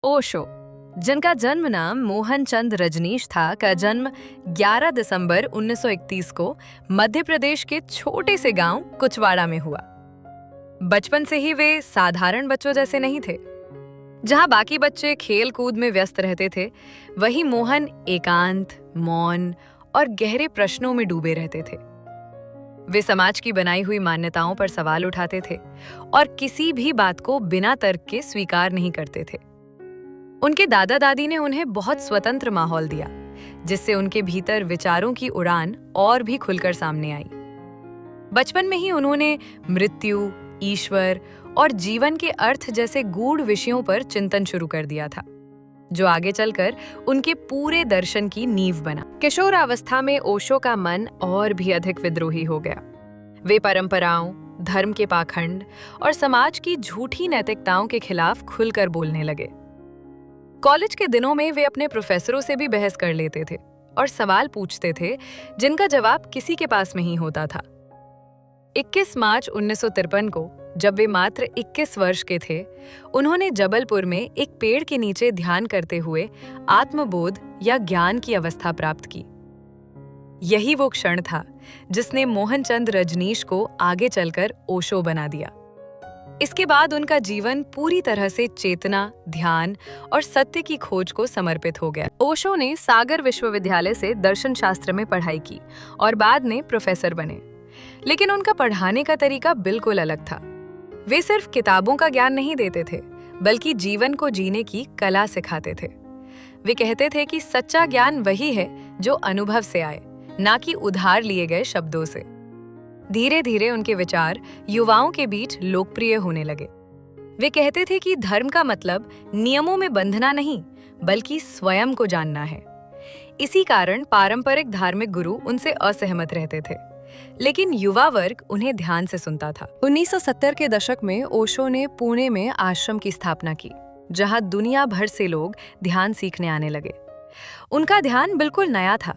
ओशो, जिनका जन्म नाम मोहन चंद रजनीश था, का जन्म 11 दिसंबर 1931 को मध्य प्रदेश के छोटे से गांव कुचवाड़ा में हुआ। बचपन से ही वे साधारण बच्चों जैसे नहीं थे। जहां बाकी बच्चे खेल कूद में व्यस्त रहते थे, वहीं मोहन एकांत, मौन और गहरे प्रश्नों में डूबे रहते थे। वे समाज की बनाई हुई मान्यताओं पर सवाल उठाते थे और किसी भी बात को बिना तर्क के स्वीकार नहीं करते थे। उनके दादा दादी ने उन्हें बहुत स्वतंत्र माहौल दिया, जिससे उनके भीतर विचारों की उड़ान और भी खुलकर सामने आई। बचपन में ही उन्होंने मृत्यु, ईश्वर और जीवन के अर्थ जैसे गूढ़ विषयों पर चिंतन शुरू कर दिया था, जो आगे चलकर उनके पूरे दर्शन की नींव बना। किशोरावस्था में ओशो का मन और भी अधिक विद्रोही हो गया। वे परंपराओं, धर्म के पाखंड और समाज की झूठी नैतिकताओं के खिलाफ खुलकर बोलने लगे। कॉलेज के दिनों में वे अपने प्रोफेसरों से भी बहस कर लेते थे और सवाल पूछते थे जिनका जवाब किसी के पास नहीं होता था। 21 मार्च 1953 को, जब वे मात्र 21 वर्ष के थे, उन्होंने जबलपुर में एक पेड़ के नीचे ध्यान करते हुए आत्मबोध या ज्ञान की अवस्था प्राप्त की। यही वो क्षण था जिसने मोहनचंद रजनीश को आगे चलकर ओशो बना दिया। इसके बाद उनका जीवन पूरी तरह से चेतना, ध्यान और सत्य की खोज को समर्पित हो गया। ओशो ने सागर विश्वविद्यालय से दर्शन शास्त्र में पढ़ाई की और बाद में प्रोफेसर बने। लेकिन उनका पढ़ाने का तरीका बिल्कुल अलग था। वे सिर्फ किताबों का ज्ञान नहीं देते थे, बल्कि जीवन को जीने की कला सिखाते थे। वे कहते थे कि सच्चा ज्ञान वही है जो अनुभव से आए, ना कि उधार लिए गए शब्दों से। धीरे धीरे उनके विचार युवाओं के बीच लोकप्रिय होने लगे। वे कहते थे कि धर्म का मतलब नियमों में बंधना नहीं, बल्कि स्वयं को जानना है। इसी कारण पारंपरिक धार्मिक गुरु उनसे असहमत रहते थे, लेकिन युवा वर्ग उन्हें ध्यान से सुनता था। 1970 के दशक में ओशो ने पुणे में आश्रम की स्थापना की, जहां दुनिया भर से लोग ध्यान सीखने आने लगे। उनका ध्यान बिल्कुल नया था,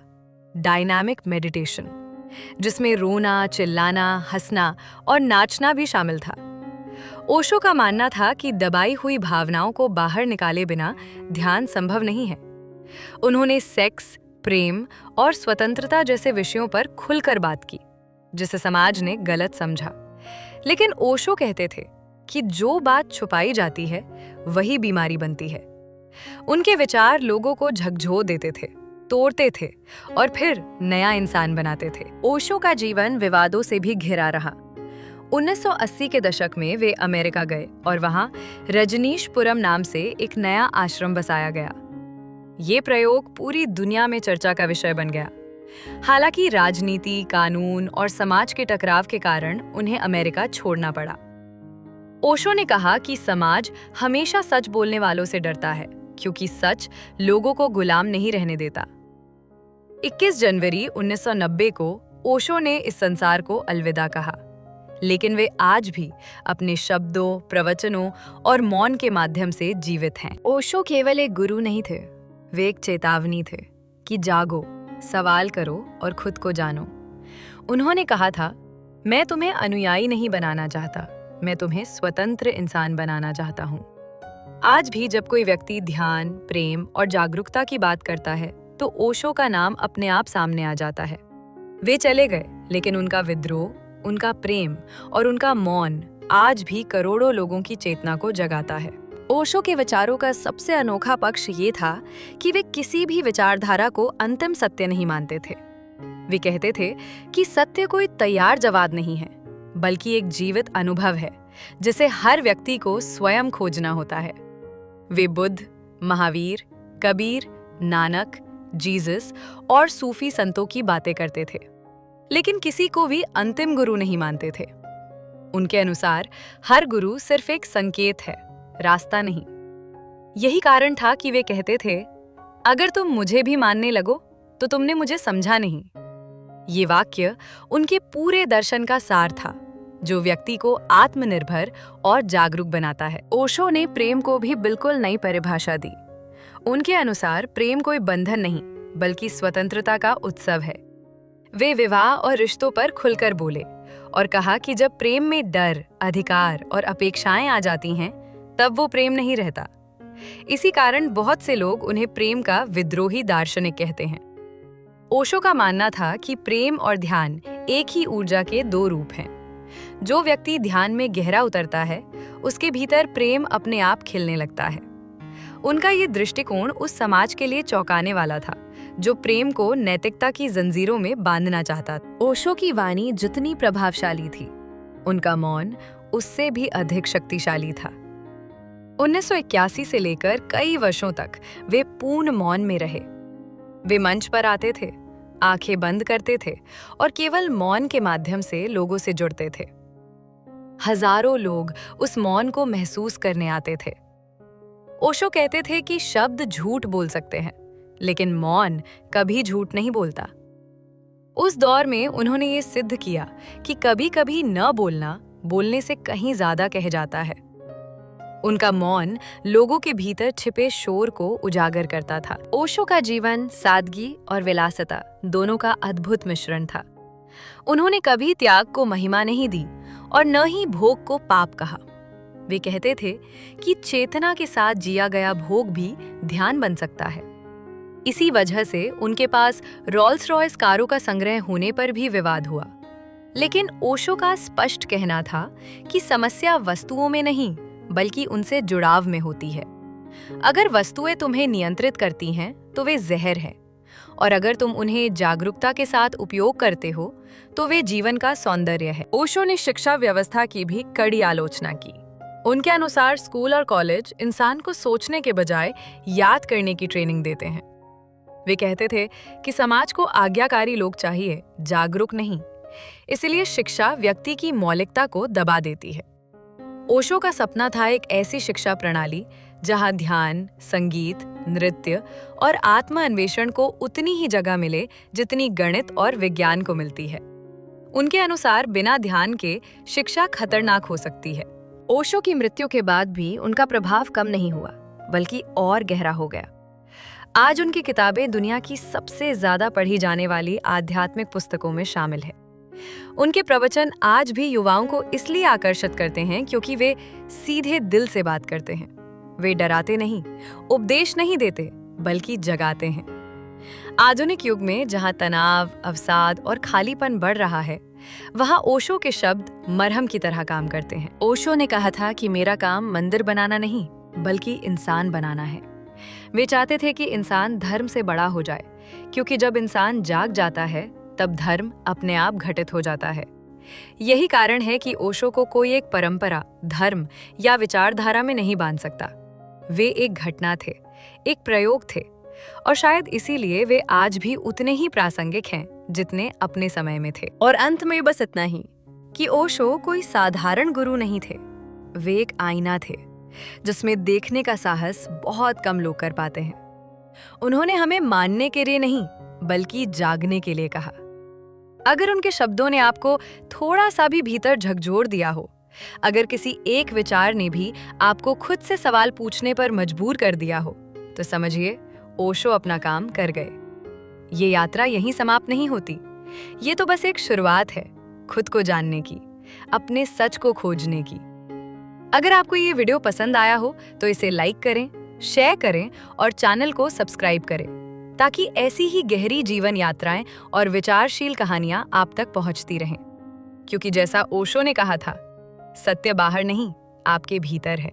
डायनामिक मेडिटेशन, जिसमें रोना, चिल्लाना, हंसना और नाचना भी शामिल था। ओशो का मानना था कि दबाई हुई भावनाओं को बाहर निकाले बिना ध्यान संभव नहीं है। उन्होंने सेक्स, प्रेम और स्वतंत्रता जैसे विषयों पर खुलकर बात की, जिसे समाज ने गलत समझा। लेकिन ओशो कहते थे कि जो बात छुपाई जाती है, वही बीमारी बनती है। उनके विचार लोगों को झकझोर देते थे, तोड़ते थे और फिर नया इंसान बनाते थे। ओशो का जीवन विवादों से भी घिरा रहा। 1980 के दशक में वे अमेरिका गए और वहां रजनीशपुरम नाम से एक नया आश्रम बसाया गया। ये प्रयोग पूरी दुनिया में चर्चा का विषय बन गया। हालांकि राजनीति, कानून और समाज के टकराव के कारण उन्हें अमेरिका छोड़ना पड़ा। ओशो ने कहा कि समाज हमेशा सच बोलने वालों से डरता है, क्योंकि सच लोगों को गुलाम नहीं रहने देता। 21 जनवरी 1990 को ओशो ने इस संसार को अलविदा कहा, लेकिन वे आज भी अपने शब्दों, प्रवचनों और मौन के माध्यम से जीवित हैं। ओशो केवल एक गुरु नहीं थे, वे एक चेतावनी थे कि जागो, सवाल करो और खुद को जानो। उन्होंने कहा था, मैं तुम्हें अनुयायी नहीं बनाना चाहता, मैं तुम्हें स्वतंत्र इंसान बनाना चाहता हूँ। आज भी जब कोई व्यक्ति ध्यान, प्रेम और जागरूकता की बात करता है, तो ओशो का नाम अपने आप सामने आ जाता है। वे चले गए, लेकिन उनका विद्रोह, उनका प्रेम और उनका मौन आज भी करोड़ों लोगों की चेतना को जगाता है। ओशो के विचारों का सबसे अनोखा पक्ष ये था कि वे किसी भी विचारधारा को अंतिम सत्य नहीं मानते थे। वे कहते थे कि सत्य कोई तैयार जवाब नहीं है, बल्कि एक जीवित अनुभव है, जिसे हर व्यक्ति को स्वयं खोजना होता है। वे बुद्ध, महावीर, कबीर, नानक, जीसस और सूफी संतों की बातें करते थे, लेकिन किसी को भी अंतिम गुरु नहीं मानते थे। उनके अनुसार हर गुरु सिर्फ एक संकेत है, रास्ता नहीं। यही कारण था कि वे कहते थे, अगर तुम मुझे भी मानने लगो तो तुमने मुझे समझा नहीं। ये वाक्य उनके पूरे दर्शन का सार था, जो व्यक्ति को आत्मनिर्भर और जागरूक बनाता है। ओशो ने प्रेम को भी बिल्कुल नई परिभाषा दी। उनके अनुसार प्रेम कोई बंधन नहीं, बल्कि स्वतंत्रता का उत्सव है। वे विवाह और रिश्तों पर खुलकर बोले और कहा कि जब प्रेम में डर, अधिकार और अपेक्षाएं आ जाती हैं, तब वो प्रेम नहीं रहता। इसी कारण बहुत से लोग उन्हें प्रेम का विद्रोही दार्शनिक कहते हैं। ओशो का मानना था कि प्रेम और ध्यान एक ही ऊर्जा के दो रूप हैं। जो व्यक्ति ध्यान में गहरा उतरता है, उसके भीतर प्रेम अपने आप खिलने लगता है। उनका ये दृष्टिकोण उस समाज के लिए चौंकाने वाला था, जो प्रेम को नैतिकता की जंजीरों में बांधना चाहता था। ओशो की वाणी जितनी प्रभावशाली थी, उनका मौन उससे भी अधिक शक्तिशाली था। 1981 से लेकर कई वर्षों तक वे पूर्ण मौन में रहे। वे मंच पर आते थे, आंखें बंद करते थे और केवल मौन के माध्यम से लोगों से जुड़ते थे। हजारों लोग उस मौन को महसूस करने आते थे। ओशो कहते थे कि शब्द झूठ बोल सकते हैं, लेकिन मौन कभी झूठ नहीं बोलता। उस दौर में उन्होंने ये सिद्ध किया कि कभी-कभी न बोलना बोलने से कहीं ज्यादा कह जाता है। उनका मौन लोगों के भीतर छिपे शोर को उजागर करता था। ओशो का जीवन सादगी और विलासिता दोनों का अद्भुत मिश्रण था। उन्होंने कभी त्याग को महिमा नहीं दी और न ही भोग को पाप कहा। वे कहते थे कि चेतना के साथ जिया गया भोग भी ध्यान बन सकता है। इसी वजह से उनके पास रोल्स रॉयस कारों का संग्रह होने पर भी विवाद हुआ। लेकिन ओशो का स्पष्ट कहना था कि समस्या वस्तुओं में नहीं, बल्कि उनसे जुड़ाव में होती है। अगर वस्तुएं तुम्हें नियंत्रित करती हैं, तो वे जहर हैं, और अगर तुम उन्हें जागरूकता के साथ उपयोग करते हो, तो वे जीवन का सौंदर्य है। ओशो ने शिक्षा व्यवस्था की भी कड़ी आलोचना की। उनके अनुसार स्कूल और कॉलेज इंसान को सोचने के बजाय याद करने की ट्रेनिंग देते हैं। वे कहते थे कि समाज को आज्ञाकारी लोग चाहिए, जागरूक नहीं। इसलिए शिक्षा व्यक्ति की मौलिकता को दबा देती है। ओशो का सपना था एक ऐसी शिक्षा प्रणाली जहां ध्यान, संगीत, नृत्य और आत्म-अन्वेषण को उतनी ही जगह मिले जितनी गणित और विज्ञान को मिलती है। उनके अनुसार बिना ध्यान के शिक्षा खतरनाक हो सकती है। ओशो की मृत्यु के बाद भी उनका प्रभाव कम नहीं हुआ, बल्कि और गहरा हो गया। आज उनकी किताबें दुनिया की सबसे ज्यादा पढ़ी जाने वाली आध्यात्मिक पुस्तकों में शामिल है। उनके प्रवचन आज भी युवाओं को इसलिए आकर्षित करते हैं क्योंकि वे सीधे दिल से बात करते हैं। वे डराते नहीं, उपदेश नहीं देते, बल्कि जगाते हैं। आधुनिक युग में जहां तनाव, अवसाद और खालीपन बढ़ रहा है, वहां ओशो के शब्द मरहम की तरह काम करते हैं। ओशो ने कहा था कि मेरा काम मंदिर बनाना नहीं, बल्कि इंसान बनाना है। वे चाहते थे कि इंसान धर्म से बड़ा हो जाए, क्योंकि जब इंसान जाग जाता है, तब धर्म अपने आप घटित हो जाता है। यही कारण है कि ओशो को कोई एक परंपरा, धर्म या विचारधारा में नहीं बांध सकता। वे एक घटना थे, एक प्रयोग थे, और शायद इसीलिए वे आज भी उतने ही प्रासंगिक हैं जितने अपने समय में थे। और अंत में बस इतना ही कि ओशो कोई साधारण गुरु नहीं थे। वे एक आईना थे जिसमें देखने का साहस बहुत कम लोग कर पाते हैं। उन्होंने हमें मानने के लिए नहीं, बल्कि जागने के लिए कहा। अगर उनके शब्दों ने आपको थोड़ा सा भी भीतर झकझोर दिया हो, अगर किसी एक विचार ने भी आपको खुद से सवाल पूछने पर मजबूर कर दिया हो, तो समझिए ओशो अपना काम कर गए। ये यात्रा यहीं समाप्त नहीं होती। ये तो बस एक शुरुआत है खुद को जानने की, अपने सच को खोजने की। अगर आपको ये वीडियो पसंद आया हो तो इसे लाइक करें, शेयर करें और चैनल को सब्सक्राइब करें, ताकि ऐसी ही गहरी जीवन यात्राएं और विचारशील कहानियां आप तक पहुंचती रहें। क्योंकि जैसा ओशो ने कहा था, सत्य बाहर नहीं, आपके भीतर है।